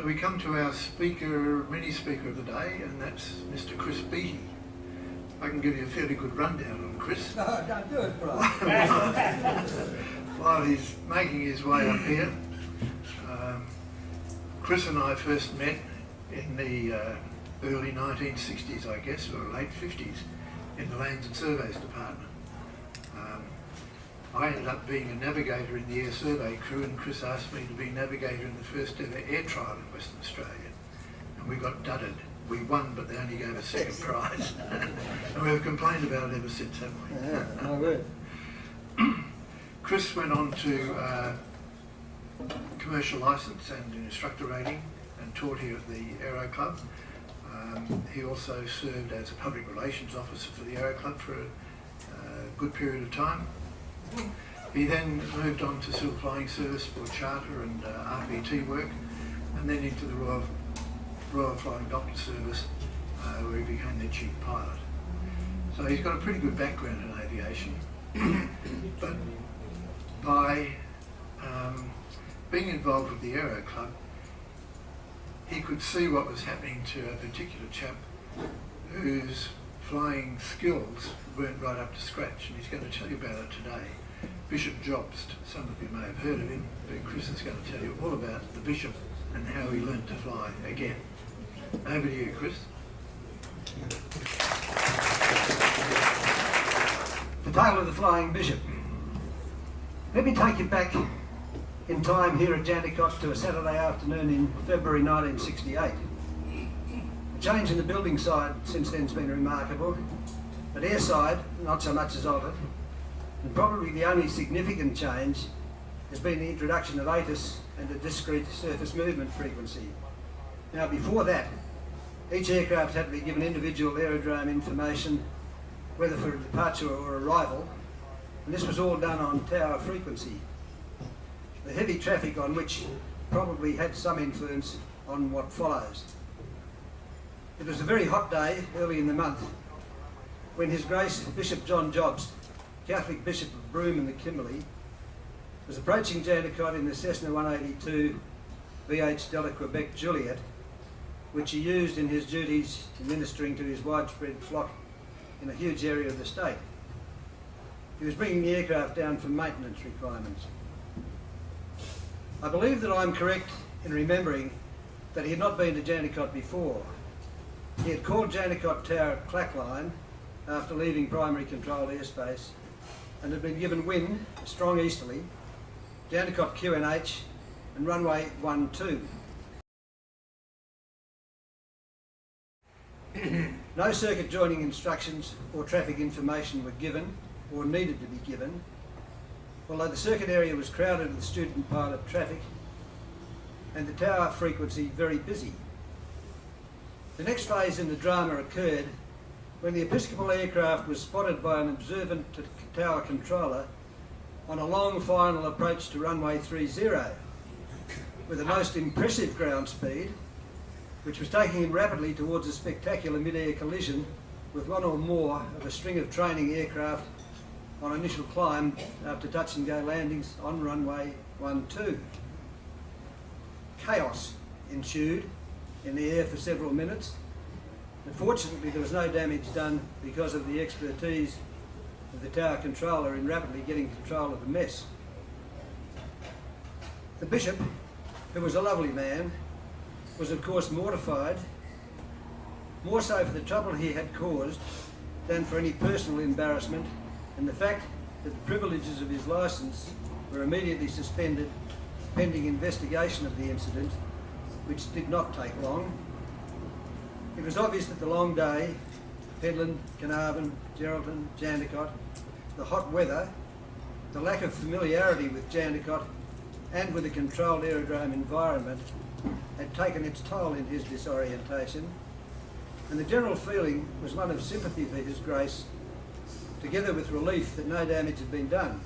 So we come to our mini speaker of the day, and that's Mr. Chris Beattie. I can give you a fairly good rundown on Chris. No, don't do it, Brian. While he's making his way up here, Chris and I first met in the early 1960s, I guess, or late 50s, in the Lands and Surveys Department. I ended up being a navigator in the air survey crew, and Chris asked me to be navigator in the first ever air trial in Western Australia. And we got dudded. We won, but they only gave us second prize. And we've complained about it ever since, haven't we? Yeah, no good. Chris went on to commercial licence and instructor rating and taught here at the Aero Club. He also served as a public relations officer for the Aero Club for a good period of time. He then moved on to civil flying service for charter and RPT work, and then into the Royal Flying Doctor Service, where he became their chief pilot. So he's got a pretty good background in aviation, but by being involved with the Aero Club, he could see what was happening to a particular chap whose flying skills weren't right up to scratch, and he's going to tell you about it today. Bishop Jobst, some of you may have heard of him, but Chris is going to tell you all about the Bishop and how he learned to fly again. Over to you, Chris. The tale of the Flying Bishop. Let me take you back in time here at Jandakot to a Saturday afternoon in February 1968. The change in the building side since then has been remarkable, but airside, not so much as altered, and probably the only significant change has been the introduction of ATIS and a discrete surface movement frequency. Now before that, each aircraft had to be given individual aerodrome information, whether for departure or arrival, and this was all done on tower frequency. The heavy traffic on which probably had some influence on what follows. It was a very hot day early in the month when His Grace Bishop John Jobst, Catholic Bishop of Broome and the Kimberley, was approaching Jandakot in the Cessna 182 VH Delta Quebec Juliet, which he used in his duties administering to his widespread flock in a huge area of the state. He was bringing the aircraft down for maintenance requirements. I believe that I'm correct in remembering that he had not been to Jandakot before. He had called Jandakot Tower Clack Line after leaving primary controlled airspace and had been given wind, a strong easterly, Jandakot QNH and runway 12. No circuit joining instructions or traffic information were given or needed to be given, although the circuit area was crowded with student pilot traffic and the tower frequency very busy. The next phase in the drama occurred when the Episcopal aircraft was spotted by an observant tower controller on a long final approach to runway 30 with a most impressive ground speed, which was taking him rapidly towards a spectacular mid-air collision with one or more of a string of training aircraft on initial climb after touch and go landings on runway 12. Chaos ensued in the air for several minutes, but fortunately there was no damage done because of the expertise of the tower controller in rapidly getting control of the mess. The Bishop, who was a lovely man, was of course mortified, more so for the trouble he had caused than for any personal embarrassment, and the fact that the privileges of his licence were immediately suspended pending investigation of the incident, which did not take long. It was obvious that the long day, Penland, Carnarvon, Geraldton, Jandakot, the hot weather, the lack of familiarity with Jandakot and with the controlled aerodrome environment had taken its toll in his disorientation, and the general feeling was one of sympathy for His Grace, together with relief that no damage had been done.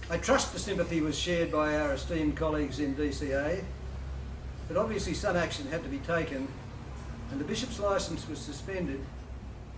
I trust the sympathy was shared by our esteemed colleagues in DCA, but obviously some action had to be taken, and the Bishop's licence was suspended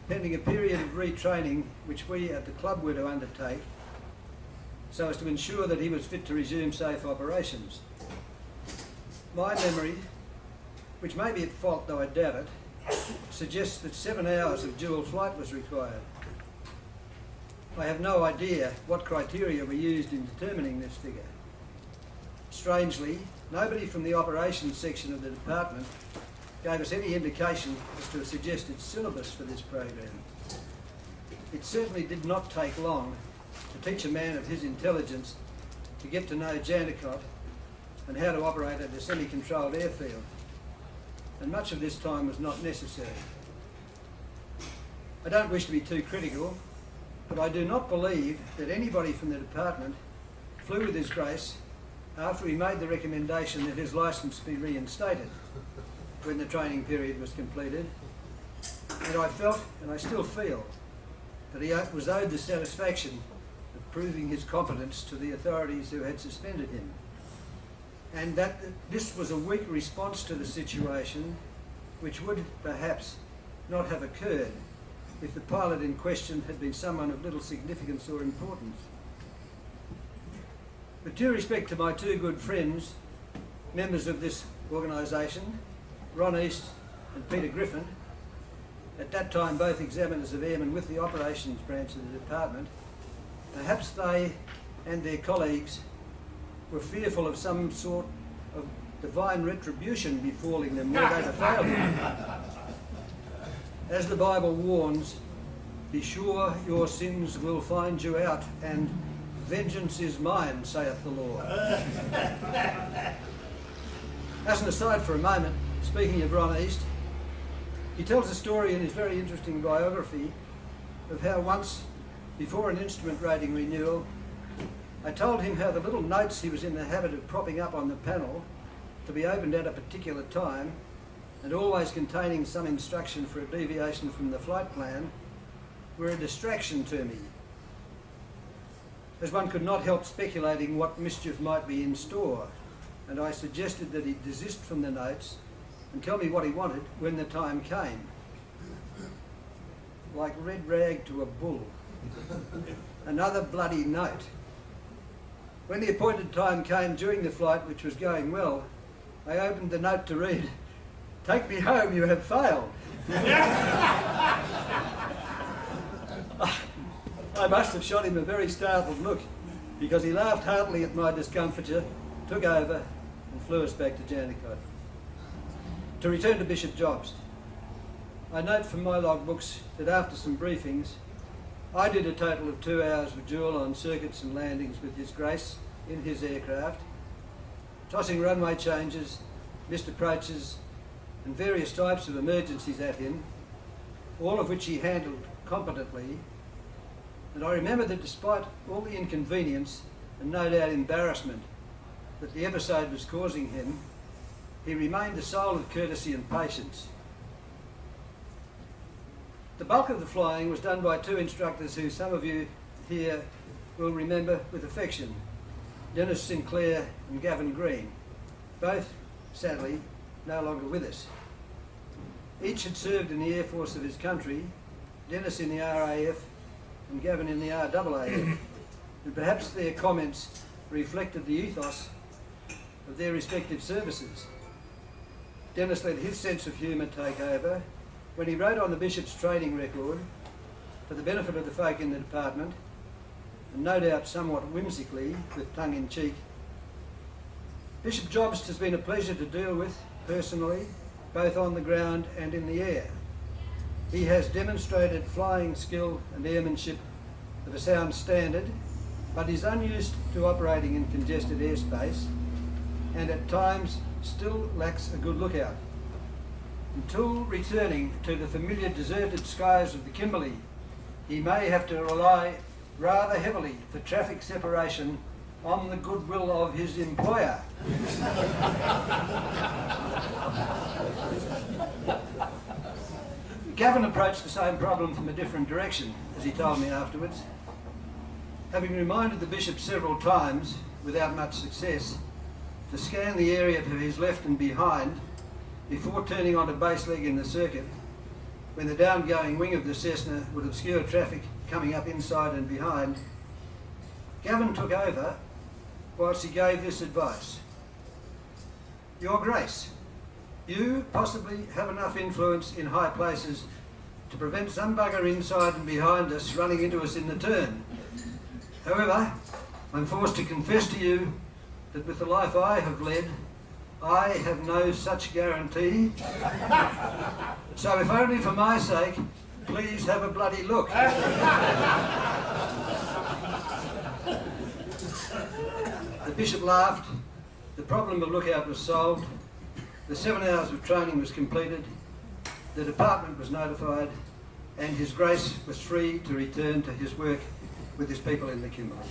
pending a period of retraining which we at the club were to undertake so as to ensure that he was fit to resume safe operations. My memory, which may be at fault though I doubt it, suggests that 7 hours of dual flight was required. I have no idea what criteria were used in determining this figure. Strangely, nobody from the operations section of the department gave us any indication as to a suggested syllabus for this program. It certainly did not take long to teach a man of his intelligence to get to know Jandakot and how to operate at a semi-controlled airfield, and much of this time was not necessary. I don't wish to be too critical, but I do not believe that anybody from the department flew with His Grace after he made the recommendation that his licence be reinstated when the training period was completed, and I felt, and I still feel, that he was owed the satisfaction of proving his competence to the authorities who had suspended him, and that this was a weak response to the situation which would perhaps not have occurred if the pilot in question had been someone of little significance or importance. With due respect to my two good friends, members of this organisation, Ron East and Peter Griffin, at that time both examiners of airmen with the operations branch of the department, perhaps they and their colleagues were fearful of some sort of divine retribution befalling them were they to fail him. As the Bible warns, be sure your sins will find you out, and vengeance is mine, saith the Lord. As an aside for a moment, speaking of Ron East, he tells a story in his very interesting biography of how once, before an instrument rating renewal, I told him how the little notes he was in the habit of propping up on the panel to be opened at a particular time, and always containing some instruction for a deviation from the flight plan, were a distraction to me, as one could not help speculating what mischief might be in store, and I suggested that he desist from the notes and tell me what he wanted when the time came. Like red rag to a bull. Another bloody note. When the appointed time came during the flight, which was going well, I opened the note to read, "Take me home, you have failed." I must have shot him a very startled look, because he laughed heartily at my discomfiture, took over and flew us back to Jandakot. To return to Bishop Jobst, I note from my logbooks that after some briefings, I did a total of 2 hours of duel on circuits and landings with His Grace in his aircraft, tossing runway changes, missed approaches and various types of emergencies at him, all of which he handled competently. And I remember that despite all the inconvenience and no doubt embarrassment that the episode was causing him, he remained the soul of courtesy and patience. The bulk of the flying was done by two instructors who some of you here will remember with affection, Dennis Sinclair and Gavin Green, both, sadly, no longer with us. Each had served in the Air Force of his country, Dennis in the RAF and Gavin in the RAAF, and perhaps their comments reflected the ethos of their respective services. Dennis let his sense of humour take over when he wrote on the Bishop's training record, for the benefit of the folk in the department, and no doubt somewhat whimsically, with tongue-in-cheek, "Bishop Jobst has been a pleasure to deal with, personally, both on the ground and in the air. He has demonstrated flying skill and airmanship of a sound standard, but is unused to operating in congested airspace, and at times still lacks a good lookout. Until returning to the familiar deserted skies of the Kimberley, he may have to rely rather heavily for traffic separation on the goodwill of his employer." Gavin approached the same problem from a different direction, as he told me afterwards. Having reminded the Bishop several times, without much success, to scan the area to his left and behind before turning onto base leg in the circuit, when the downgoing wing of the Cessna would obscure traffic coming up inside and behind, Gavin took over whilst he gave this advice: Your Grace, you possibly have enough influence in high places to prevent some bugger inside and behind us running into us in the turn. However, I'm forced to confess to you that with the life I have led, I have no such guarantee. So if only for my sake, please have a bloody look. The Bishop laughed. The problem of lookout was solved. The 7 hours of training was completed. The department was notified, and His Grace was free to return to his work with his people in the Kimberley.